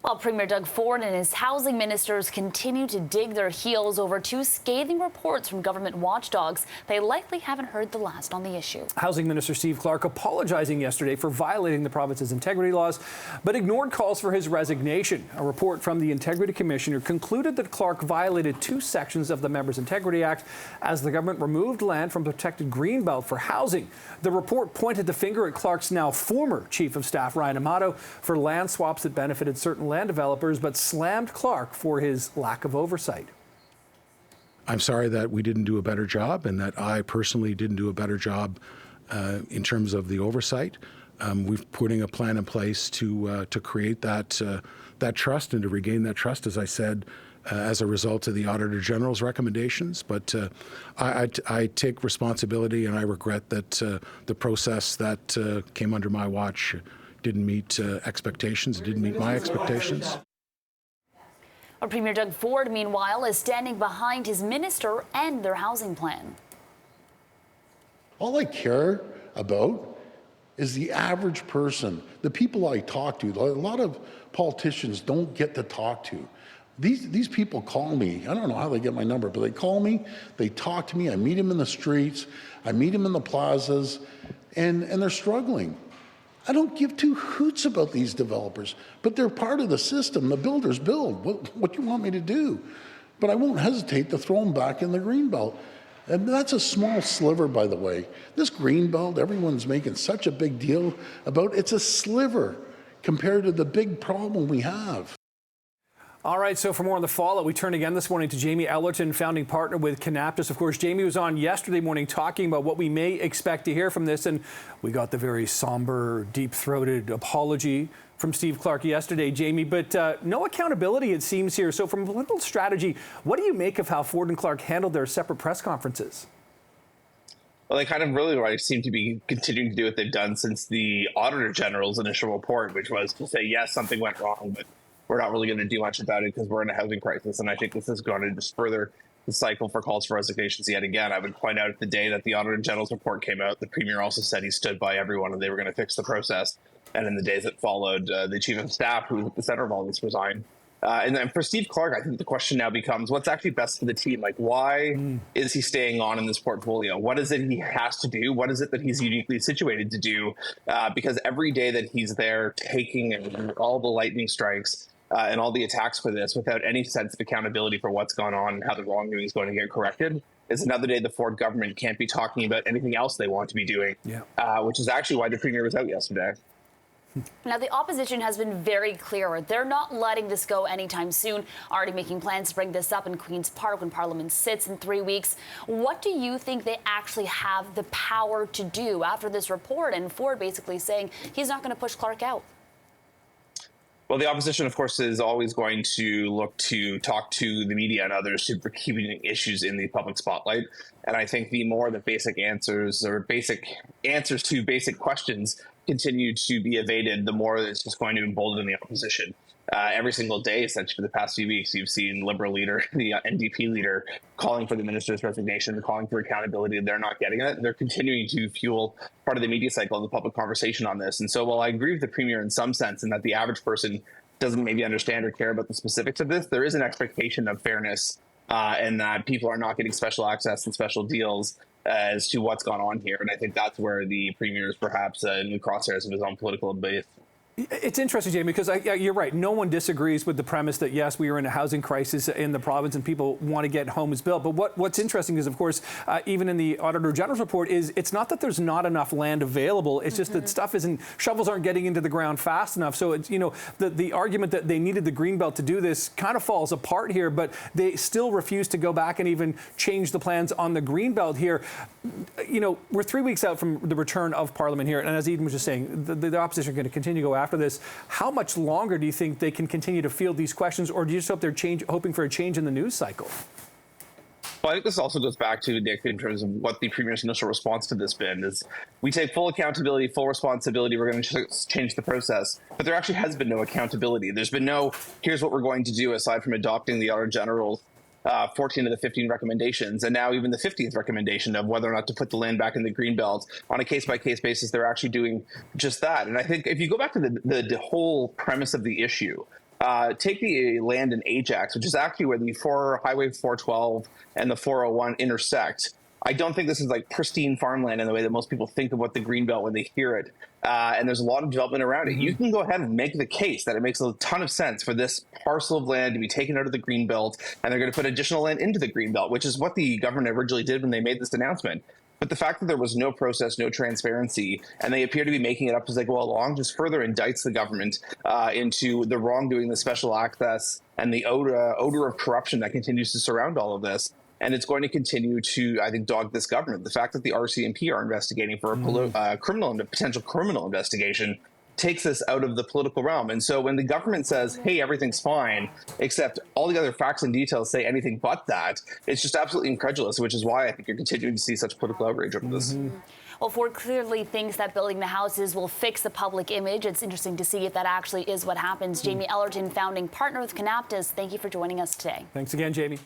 While Premier Doug Ford and his housing ministers continue to dig their heels over two scathing reports from government watchdogs, they likely haven't heard the last on the issue. Housing Minister Steve Clark apologizing yesterday for violating the province's integrity laws, but ignored calls for his resignation. A report from the Integrity Commissioner concluded that Clark violated two sections of the Members' Integrity Act as the government removed land from protected Greenbelt for housing. The report pointed the finger at Clark's now former Chief of Staff, Ryan Amato, for land swaps that benefited certain land developers, but slammed Clark for his lack of oversight. I'm sorry that we didn't do a better job and that I personally didn't do a better job in terms of the oversight. We're putting a plan in place to create that trust and to regain that trust, as I said, as a result of the Auditor General's recommendations. But I take responsibility, and I regret that the process that came under my watch didn't meet expectations, didn't meet my expectations. Well, Premier Doug Ford, meanwhile, is standing behind his minister and their housing plan. All I care about is the average person, the people I talk to. A lot of politicians don't get to talk to. These people call me. I don't know how they get my number, but they call me, they talk to me, I meet them in the streets, I meet them in the plazas, and they're struggling. I don't give two hoots about these developers, but they're part of the system. The builders build. What do you want me to do? But I won't hesitate to throw them back in the Greenbelt. And that's a small sliver, by the way. This Greenbelt, everyone's making such a big deal about. It's a sliver compared to the big problem we have. All right, so for more on the fallout, we turn again this morning to Jamie Ellerton, founding partner with Canaptus. Of course, Jamie was on yesterday morning talking about what we may expect to hear from this, and we got the very somber, deep-throated apology from Steve Clark yesterday, Jamie, but no accountability, it seems, here. So from a political strategy, what do you make of how Ford and Clark handled their separate press conferences? Well, they kind of really seem to be continuing to do what they've done since the Auditor General's initial report, which was to say, yes, something went wrong, but we're not really going to do much about it because we're in a housing crisis. And I think this is going to just further the cycle for calls for resignations yet again. I would point out the day that the Auditor General's report came out, the Premier also said he stood by everyone and they were going to fix the process. And in the days that followed, the Chief of Staff, who was at the center of all this, resigned. And then for Steve Clark, I think the question now becomes, what's actually best for the team? Like, why is he staying on in this portfolio? What is it he has to do? What is it that he's uniquely situated to do? Because every day that he's there taking all the lightning strikes, and all the attacks for this without any sense of accountability for what's gone on and how the wrongdoing is going to get corrected is another day the Ford government can't be talking about anything else they want to be doing, which is actually why the Premier was out yesterday. Now, the opposition has been very clear. They're not letting this go anytime soon, already making plans to bring this up in Queen's Park when Parliament sits in 3 weeks. What do you think they actually have the power to do after this report? And Ford basically saying he's not going to push Clark out. Well, the opposition, of course, is always going to look to talk to the media and others for keeping issues in the public spotlight. And I think the more the basic answers to basic questions continue to be evaded, the more it's just going to embolden the opposition. Every single day, essentially, for the past few weeks, you've seen Liberal leader, the NDP leader, calling for the minister's resignation, calling for accountability. They're not getting it. They're continuing to fuel part of the media cycle and the public conversation on this. And so while I agree with the Premier in some sense, in that the average person doesn't maybe understand or care about the specifics of this, there is an expectation of fairness and that people are not getting special access and special deals as to what's gone on here. And I think that's where the Premier is perhaps in the crosshairs of his own political base. It's interesting, Jamie, because you're right. No one disagrees with the premise that, yes, we are in a housing crisis in the province and people want to get homes built. But what's interesting is, of course, even in the Auditor General's report, is it's not that there's not enough land available. It's just that shovels aren't getting into the ground fast enough. So it's, the argument that they needed the Greenbelt to do this kind of falls apart here, but they still refuse to go back and even change the plans on the Greenbelt here. We're 3 weeks out from the return of Parliament here. And as Eden was just saying, the opposition are going to continue to go after this. How much longer do you think they can continue to field these questions, or do you just hope they're hoping for a change in the news cycle? Well, I think this also goes back to, Nick, in terms of what the Premier's initial response to this been is we take full accountability, full responsibility, we're going to change the process. But there actually has been no accountability. There's been no, here's what we're going to do aside from adopting the Auditor General's 14 of the 15 recommendations, and now even the 15th recommendation of whether or not to put the land back in the Greenbelt on a case-by-case basis. They're actually doing just that. And I think if you go back to the whole premise of the issue, take the land in Ajax, which is actually where the Highway 412 and the 401 intersect. I don't think this is like pristine farmland in the way that most people think of what the Greenbelt when they hear it. And there's a lot of development around it. You can go ahead and make the case that it makes a ton of sense for this parcel of land to be taken out of the Greenbelt, and they're going to put additional land into the Greenbelt, which is what the government originally did when they made this announcement. But the fact that there was no process, no transparency, and they appear to be making it up as they go along just further indicts the government into the wrongdoing, the special access, and the odor of corruption that continues to surround all of this. And it's going to continue to, I think, dog this government. The fact that the RCMP are investigating for a potential criminal investigation takes us out of the political realm. And so when the government says, hey, everything's fine, except all the other facts and details say anything but that, it's just absolutely incredulous, which is why I think you're continuing to see such political outrage over this. Well, Ford clearly thinks that building the houses will fix the public image. It's interesting to see if that actually is what happens. Jamie Ellerton, founding partner with Canaptas, thank you for joining us today. Thanks again, Jamie.